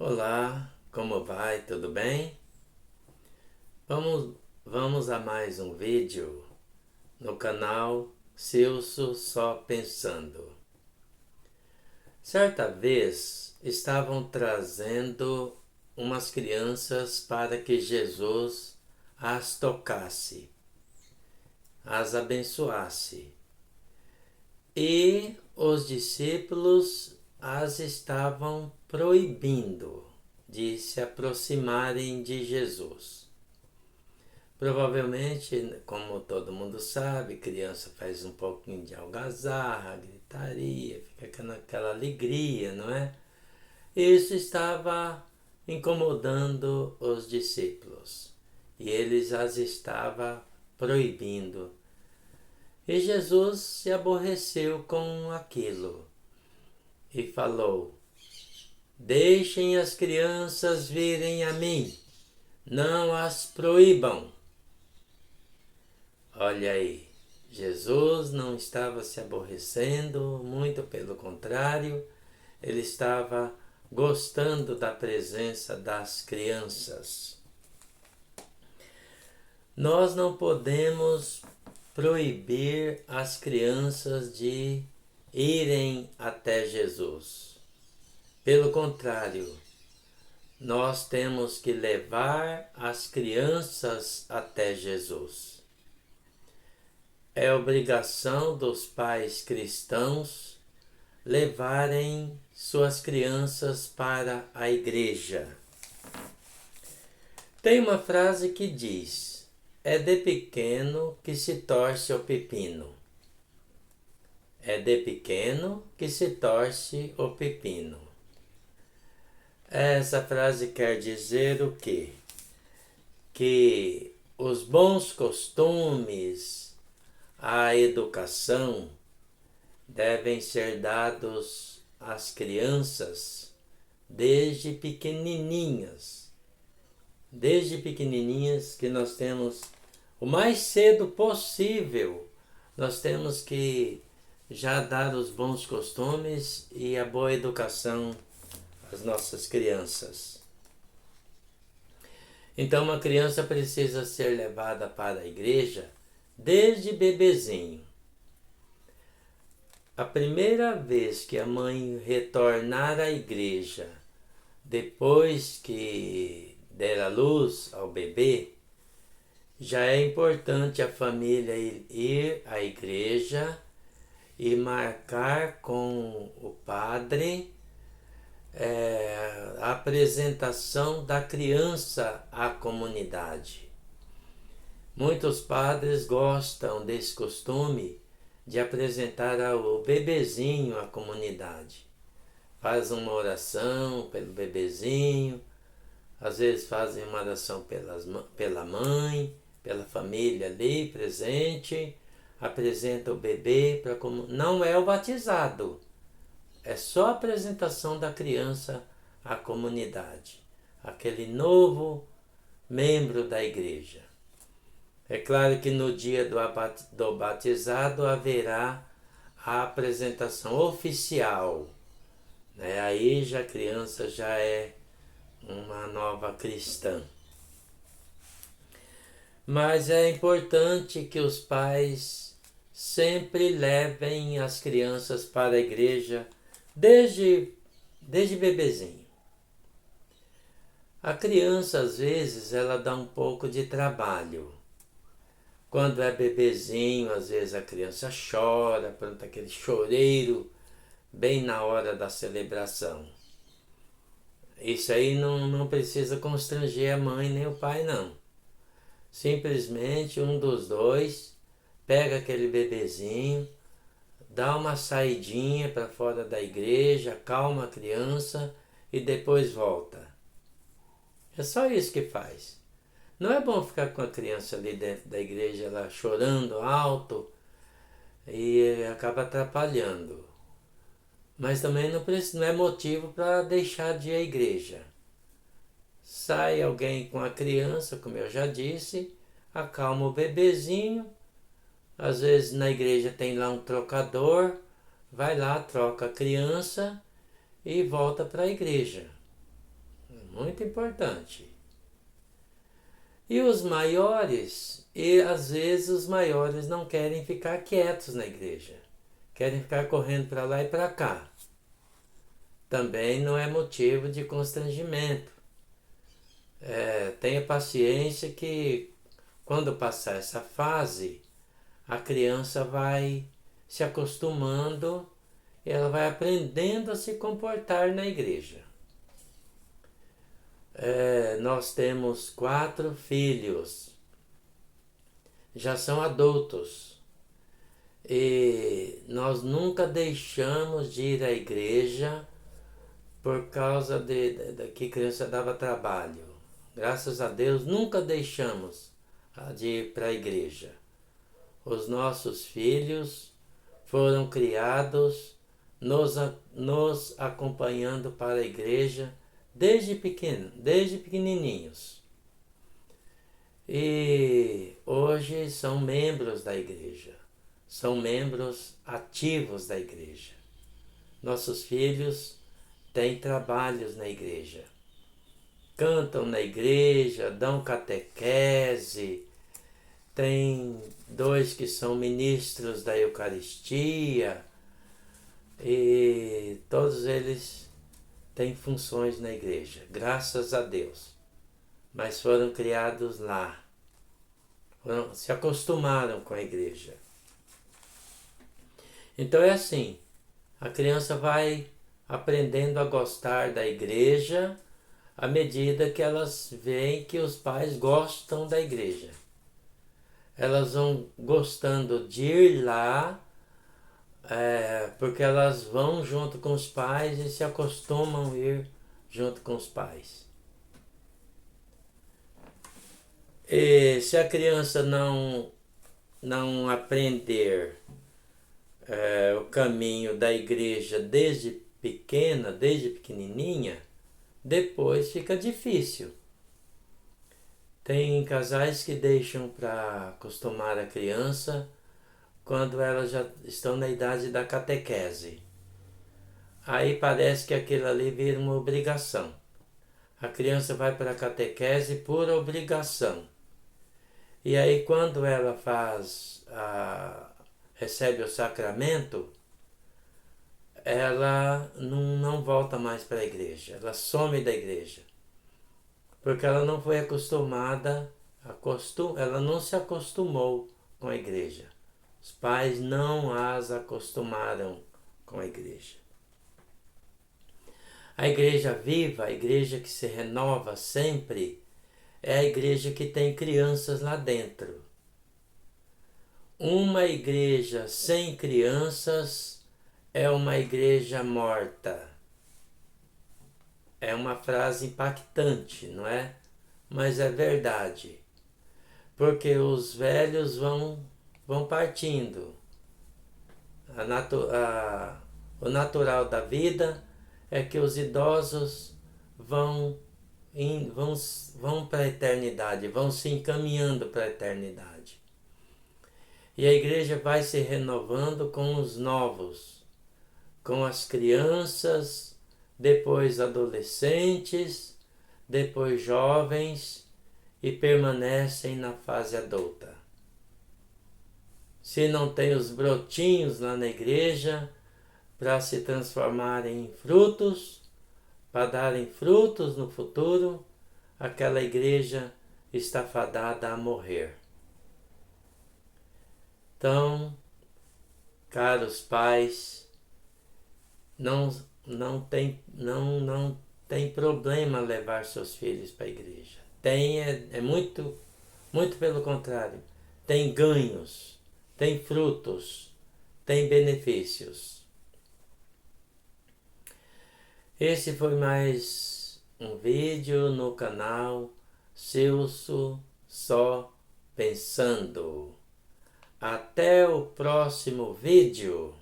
Olá, como vai? Tudo bem? Vamos a mais um vídeo no canal Celso Só Pensando. Certa vez estavam trazendo umas crianças para que Jesus as tocasse, as abençoasse. E os discípulos as estavam proibindo de se aproximarem de Jesus. Provavelmente, como todo mundo sabe, criança faz um pouquinho de algazarra, gritaria, fica naquela alegria, não é? Isso estava incomodando os discípulos e eles as estavam proibindo. E Jesus se aborreceu com aquilo e falou: Deixem as crianças virem a mim, não as proíbam. Olha aí, Jesus não estava se aborrecendo, muito pelo contrário, ele estava gostando da presença das crianças. Nós não podemos proibir as crianças de irem até Jesus. Pelo contrário, nós temos que levar as crianças até Jesus. É obrigação dos pais cristãos levarem suas crianças para a igreja. Tem uma frase que diz: é de pequeno que se torce o pepino. É de pequeno que se torce o pepino. Essa frase quer dizer o quê? Que os bons costumes, a educação devem ser dados às crianças desde pequenininhas. Desde pequenininhas que nós temos, o mais cedo possível, nós temos que já dar os bons costumes e a boa educação às nossas crianças. Então uma criança precisa ser levada para a igreja desde bebezinho. A primeira vez que a mãe retornar à igreja, depois que der a luz ao bebê, já é importante a família ir à igreja e marcar com o padre a apresentação da criança à comunidade. Muitos padres gostam desse costume de apresentar o bebezinho à comunidade. Faz uma oração pelo bebezinho, às vezes fazem uma oração pela mãe, pela família ali presente, apresenta o bebê para como não é o batizado, é só a apresentação da criança à comunidade, aquele novo membro da igreja. É claro que no dia do batizado haverá a apresentação oficial, né? Aí já a criança já é uma nova cristã. Mas é importante que os pais sempre levem as crianças para a igreja desde bebezinho. A criança, às vezes, ela dá um pouco de trabalho. Quando é bebezinho, às vezes a criança chora, pronto, aquele choreiro bem na hora da celebração. Isso aí não precisa constranger a mãe nem o pai, não. Simplesmente um dos dois pega aquele bebezinho, dá uma saidinha para fora da igreja, acalma a criança e depois volta. É só isso que faz. Não é bom ficar com a criança ali dentro da igreja, ela chorando alto e acaba atrapalhando. Mas também não é motivo para deixar de ir à igreja. Sai alguém com a criança, como eu já disse, acalma o bebezinho. Às vezes na igreja tem lá um trocador, vai lá, troca a criança e volta para a igreja. Muito importante. E os maiores, e às vezes os maiores não querem ficar quietos na igreja. Querem ficar correndo para lá e para cá. Também não é motivo de constrangimento. Tenha paciência que quando passar essa fase, a criança vai se acostumando e ela vai aprendendo a se comportar na igreja. Nós temos 4 filhos, já são adultos, e nós nunca deixamos de ir à igreja por causa de que criança dava trabalho. Graças a Deus, nunca deixamos de ir para a igreja. Os nossos filhos foram criados nos acompanhando para a igreja desde pequenininhos. E hoje são membros da igreja, são membros ativos da igreja. Nossos filhos têm trabalhos na igreja, cantam na igreja, dão catequese, tem 2 que são ministros da Eucaristia, e todos eles têm funções na igreja, graças a Deus. Mas foram criados lá, se acostumaram com a igreja. Então é assim, a criança vai aprendendo a gostar da igreja à medida que elas veem que os pais gostam da igreja. Elas vão gostando de ir lá, porque elas vão junto com os pais e se acostumam a ir junto com os pais. E se a criança não aprender o caminho da igreja desde pequenininha, depois fica difícil. Tem casais que deixam para acostumar a criança quando elas já estão na idade da catequese. Aí parece que aquilo ali vira uma obrigação. A criança vai para a catequese por obrigação. E aí quando ela recebe o sacramento, ela não volta mais para a igreja, ela some da igreja. Porque ela não foi acostumada, ela não se acostumou com a igreja. Os pais não as acostumaram com a igreja. A igreja viva, a igreja que se renova sempre, é a igreja que tem crianças lá dentro. Uma igreja sem crianças é uma igreja morta. É uma frase impactante, não é? Mas é verdade. Porque os velhos vão partindo. O natural da vida é que os idosos vão para a eternidade, vão se encaminhando para a eternidade. E a igreja vai se renovando com os novos, com as crianças, depois adolescentes, depois jovens e permanecem na fase adulta. Se não tem os brotinhos lá na igreja para se transformarem em frutos, para darem frutos no futuro, aquela igreja está fadada a morrer. Então, caros pais, não tem problema levar seus filhos para a igreja. É muito pelo contrário. Tem ganhos, tem frutos, tem benefícios. Esse foi mais um vídeo no canal Celso Só Pensando. Até o próximo vídeo.